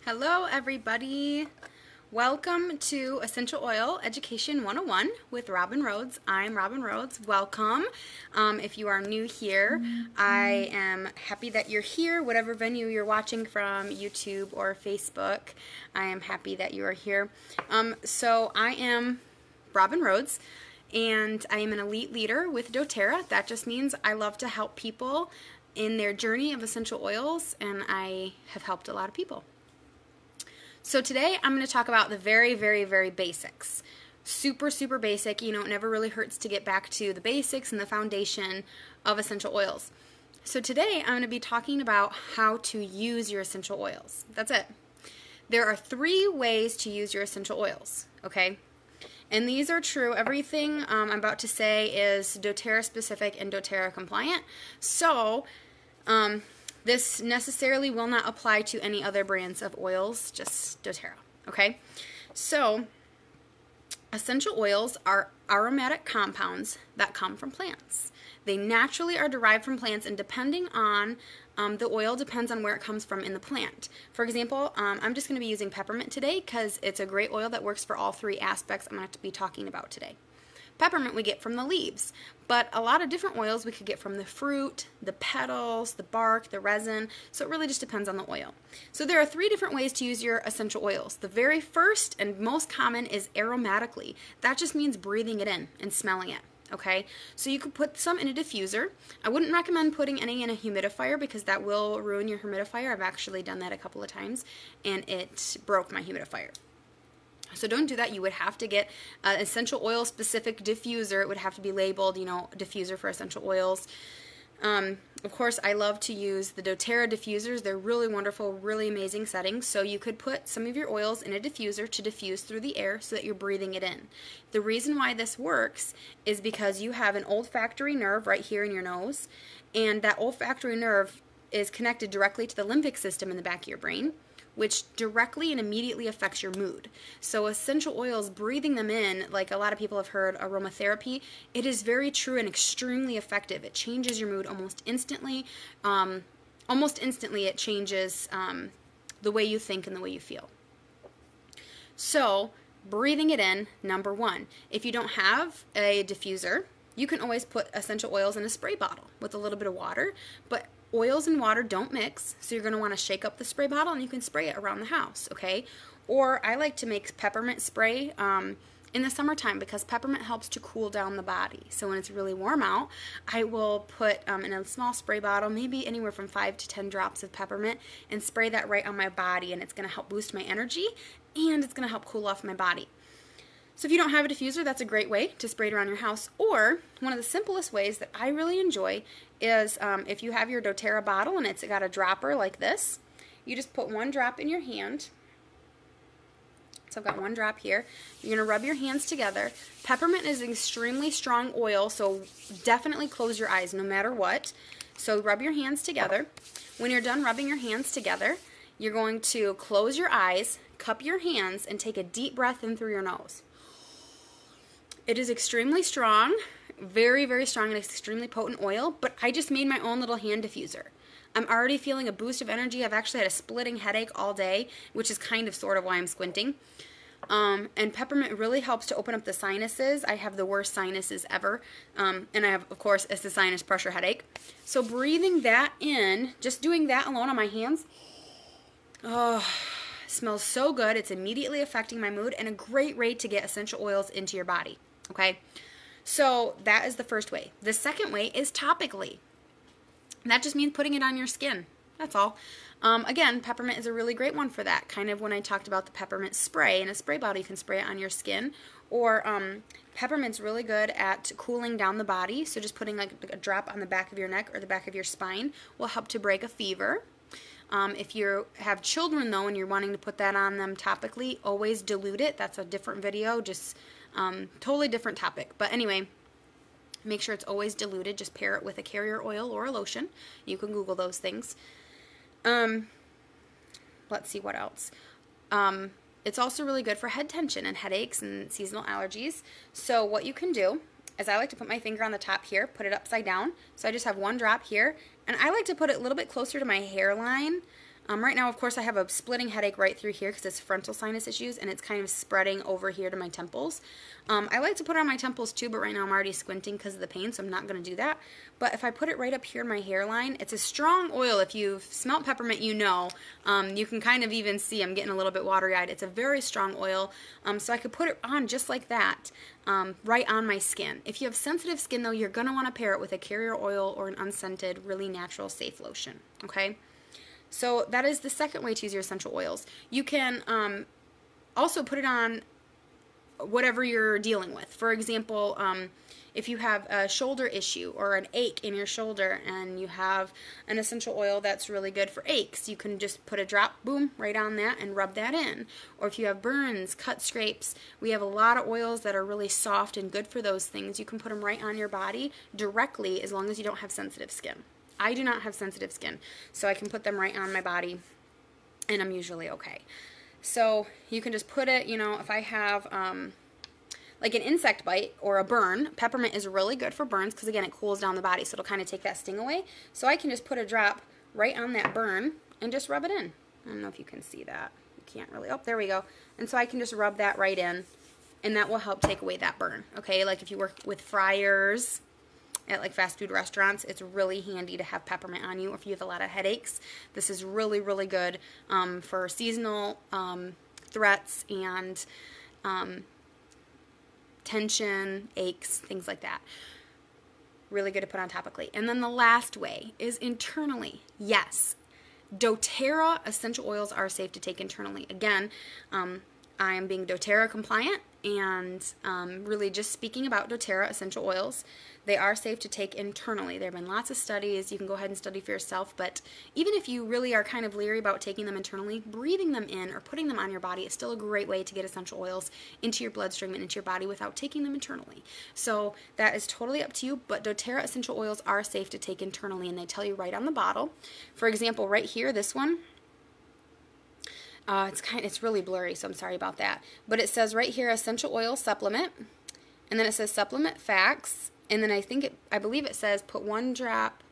Hello everybody. Welcome to Essential Oil Education 101 with Robin Rhodes. I'm Robin Rhodes. Welcome. If you are new here, I am happy that you're here, whatever venue you're watching from, YouTube or Facebook. I am happy that you are here. So I am Robin Rhodes, and I am an elite leader with doTERRA. That just means I love to help people in their journey of essential oils, and I have helped a lot of people. So today I'm going to talk about the very basics. Super basic. You know, it never really hurts to get back to the basics and the foundation of essential oils. So today I'm going to be talking about how to use your essential oils. That's it. There are 3 ways to use your essential oils, okay? And these are true. Everything I'm about to say is doTERRA specific and doTERRA compliant. So, this necessarily will not apply to any other brands of oils, just doTERRA, okay? So, essential oils are aromatic compounds that come from plants. They naturally are derived from plants, and depending on the oil depends on where it comes from in the plant. For example, I'm just going to be using peppermint today because it's a great oil that works for all 3 aspects I'm going to be talking about today. Peppermint we get from the leaves, but a lot of different oils we could get from the fruit, the petals, the bark, the resin, so it really just depends on the oil. So there are 3 different ways to use your essential oils. The very first and most common is aromatically. That just means breathing it in and smelling it, okay? So you could put some in a diffuser. I wouldn't recommend putting any in a humidifier because that will ruin your humidifier. I've actually done that a couple of times and it broke my humidifier. So don't do that. You would have to get an essential oil specific diffuser. It would have to be labeled, you know, diffuser for essential oils. Of course, I love to use the doTERRA diffusers. They're really wonderful, really amazing settings. So you could put some of your oils in a diffuser to diffuse through the air so that you're breathing it in. The reason why this works is because you have an olfactory nerve right here in your nose, and that olfactory nerve is connected directly to the limbic system in the back of your brain, which directly and immediately affects your mood. So essential oils, breathing them in, like a lot of people have heard aromatherapy, it is very true and extremely effective. It changes your mood almost instantly. It changes the way you think and the way you feel. So breathing it in, number 1. If you don't have a diffuser, you can always put essential oils in a spray bottle with a little bit of water, but oils and water don't mix, so you're going to want to shake up the spray bottle and you can spray it around the house, okay? Or I like to make peppermint spray in the summertime because peppermint helps to cool down the body. So when it's really warm out, I will put in a small spray bottle, maybe anywhere from 5 to 10 drops of peppermint, and spray that right on my body, and it's going to help boost my energy and it's going to help cool off my body. So if you don't have a diffuser, that's a great way to spray it around your house. Or one of the simplest ways that I really enjoy is if you have your doTERRA bottle and it's got a dropper like this, you just put 1 drop in your hand. So I've got 1 drop here. You're going to rub your hands together. Peppermint is an extremely strong oil, so definitely close your eyes no matter what. So rub your hands together. When you're done rubbing your hands together, you're going to close your eyes, cup your hands, and take a deep breath in through your nose. It is extremely strong, very strong and extremely potent oil, but I just made my own little hand diffuser. I'm already feeling a boost of energy. I've actually had a splitting headache all day, which is kind of sort of why I'm squinting. And peppermint really helps to open up the sinuses. I have the worst sinuses ever, and I have, of course, it's the sinus pressure headache. So breathing that in, just doing that alone on my hands, oh, smells so good. It's immediately affecting my mood and a great way to get essential oils into your body. Okay, so that is the first way. The second way is topically. That just means putting it on your skin. That's all. Again, peppermint is a really great one for that. Kind of when I talked about the peppermint spray in a spray bottle, you can spray it on your skin. Or peppermint's really good at cooling down the body. So just putting like a drop on the back of your neck or the back of your spine will help to break a fever. If you have children though and you're wanting to put that on them topically, always dilute it. That's a different video, just totally different topic. But anyway, make sure it's always diluted. Just pair it with a carrier oil or a lotion. You can Google those things. Let's see what else. It's also really good for head tension and headaches and seasonal allergies. So what you can do is I like to put my finger on the top here, put it upside down. So I just have 1 drop here. And I like to put it a little bit closer to my hairline Right now, of course, I have a splitting headache right through here because it's frontal sinus issues, and it's kind of spreading over here to my temples. I like to put it on my temples too, but right now I'm already squinting because of the pain, so I'm not going to do that. But if I put it right up here in my hairline, it's a strong oil. If you've smelt peppermint, you know. You can kind of even see I'm getting a little bit watery-eyed. It's a very strong oil, so I could put it on just like that, right on my skin. If you have sensitive skin, though, you're going to want to pair it with a carrier oil or an unscented, really natural, safe lotion, okay? So that is the second way to use your essential oils. You can also put it on whatever you're dealing with. For example, if you have a shoulder issue or an ache in your shoulder and you have an essential oil that's really good for aches, you can just put a drop, boom, right on that and rub that in. Or if you have burns, cut scrapes, we have a lot of oils that are really soft and good for those things. You can put them right on your body directly as long as you don't have sensitive skin. I do not have sensitive skin, so I can put them right on my body, and I'm usually okay. So you can just put it, you know, if I have like an insect bite or a burn, peppermint is really good for burns because, again, it cools down the body, so it'll kind of take that sting away. So I can just put a drop right on that burn and just rub it in. I don't know if you can see that. You can't really. Oh, there we go. And so I can just rub that right in, and that will help take away that burn, okay? Like if you work with fryers at like fast food restaurants, it's really handy to have peppermint on you. If you have a lot of headaches, this is really, really good for seasonal threats and tension, aches, things like that. Really good to put on topically. And then the last way is internally. Yes, doTERRA essential oils are safe to take internally. Again, I am being doTERRA compliant, and really just speaking about doTERRA essential oils, they are safe to take internally. There have been lots of studies. You can go ahead and study for yourself, but even if you really are kind of leery about taking them internally, breathing them in or putting them on your body is still a great way to get essential oils into your bloodstream and into your body without taking them internally. So that is totally up to you, but doTERRA essential oils are safe to take internally, and they tell you right on the bottle. For example, right here, this one, it's really blurry, so I'm sorry about that. But it says right here, essential oil supplement, and then it says supplement facts, and then I believe it says put 1 drop,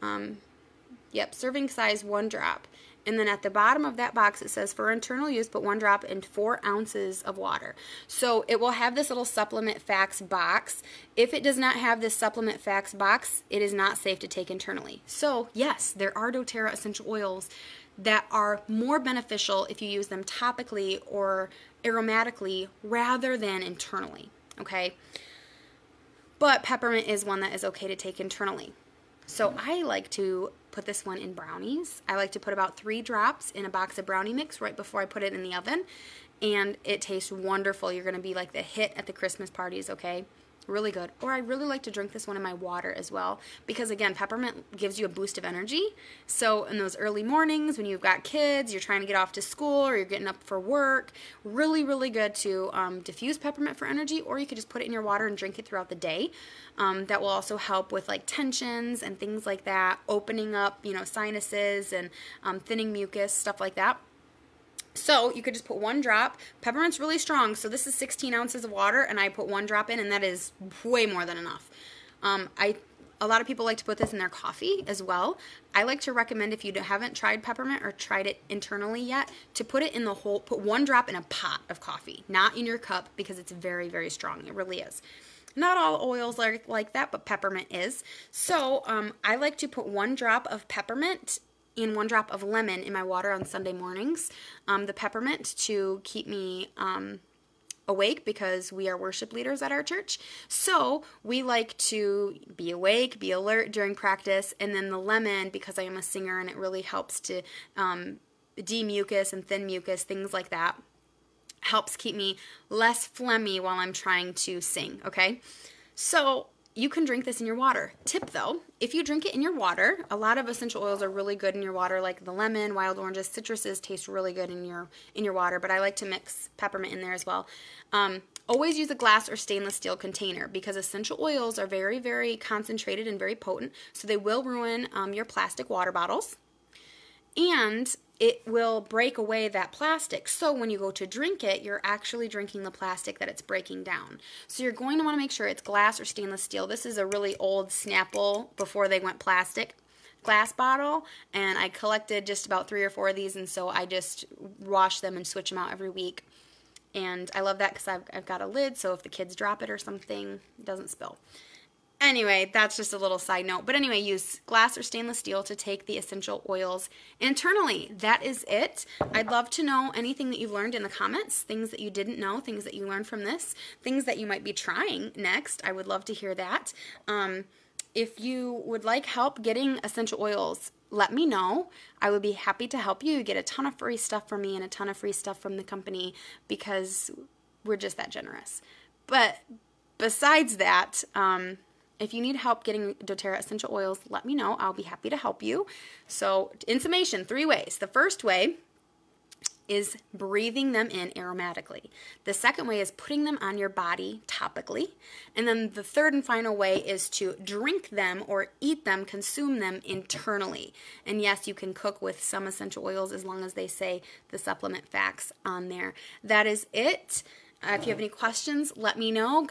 serving size 1 drop. And then at the bottom of that box it says for internal use, put 1 drop in 4 ounces of water. So it will have this little supplement facts box. If it does not have this supplement facts box, it is not safe to take internally. So yes, there are doTERRA essential oils that are more beneficial if you use them topically or aromatically rather than internally, okay? But peppermint is one that is okay to take internally. So I like to put this one in brownies. I like to put about 3 drops in a box of brownie mix right before I put it in the oven, and it tastes wonderful. You're going to be like the hit at the Christmas parties, okay? Really good. Or I really like to drink this one in my water as well because, again, peppermint gives you a boost of energy. So in those early mornings when you've got kids, you're trying to get off to school or you're getting up for work, really, really good to diffuse peppermint for energy, or you could just put it in your water and drink it throughout the day. That will also help with like tensions and things like that, opening up, sinuses and thinning mucus, stuff like that. So you could just put 1 drop. Peppermint's really strong, so this is 16 ounces of water, and I put 1 drop in, and that is way more than enough. A lot of people like to put this in their coffee as well. I like to recommend, if you haven't tried peppermint or tried it internally yet, to put it in put 1 drop in a pot of coffee, not in your cup, because it's very, very strong. It really is. Not all oils are like that, but peppermint is. So I like to put 1 drop of peppermint and 1 drop of lemon in my water on Sunday mornings. The peppermint to keep me awake because we are worship leaders at our church. So we like to be awake, be alert during practice, and then the lemon because I am a singer and it really helps to demucus and thin mucus, things like that. Helps keep me less phlegmy while I'm trying to sing, okay? So you can drink this in your water. Tip though, if you drink it in your water, a lot of essential oils are really good in your water, like the lemon, wild oranges, citruses taste really good in your water, but I like to mix peppermint in there as well. Always use a glass or stainless steel container because essential oils are very, very concentrated and very potent, so they will ruin your plastic water bottles, and it will break away that plastic. So when you go to drink it, you're actually drinking the plastic that it's breaking down. So you're going to want to make sure it's glass or stainless steel. This is a really old Snapple before they went plastic glass bottle, and I collected just about 3 or 4 of these, and so I just wash them and switch them out every week. And I love that because I've got a lid, so if the kids drop it or something, it doesn't spill. Anyway, that's just a little side note. But anyway, use glass or stainless steel to take the essential oils internally. That is it. I'd love to know anything that you've learned in the comments, things that you didn't know, things that you learned from this, things that you might be trying next. I would love to hear that. If you would like help getting essential oils, let me know. I would be happy to help you. You get a ton of free stuff from me and a ton of free stuff from the company because we're just that generous. But besides that, if you need help getting doTERRA essential oils, let me know. I'll be happy to help you. So, in summation, 3 ways. The first way is breathing them in aromatically. The second way is putting them on your body topically. And then the third and final way is to drink them or eat them, consume them internally. And yes, you can cook with some essential oils as long as they say the supplement facts on there. That is it. If you have any questions, let me know.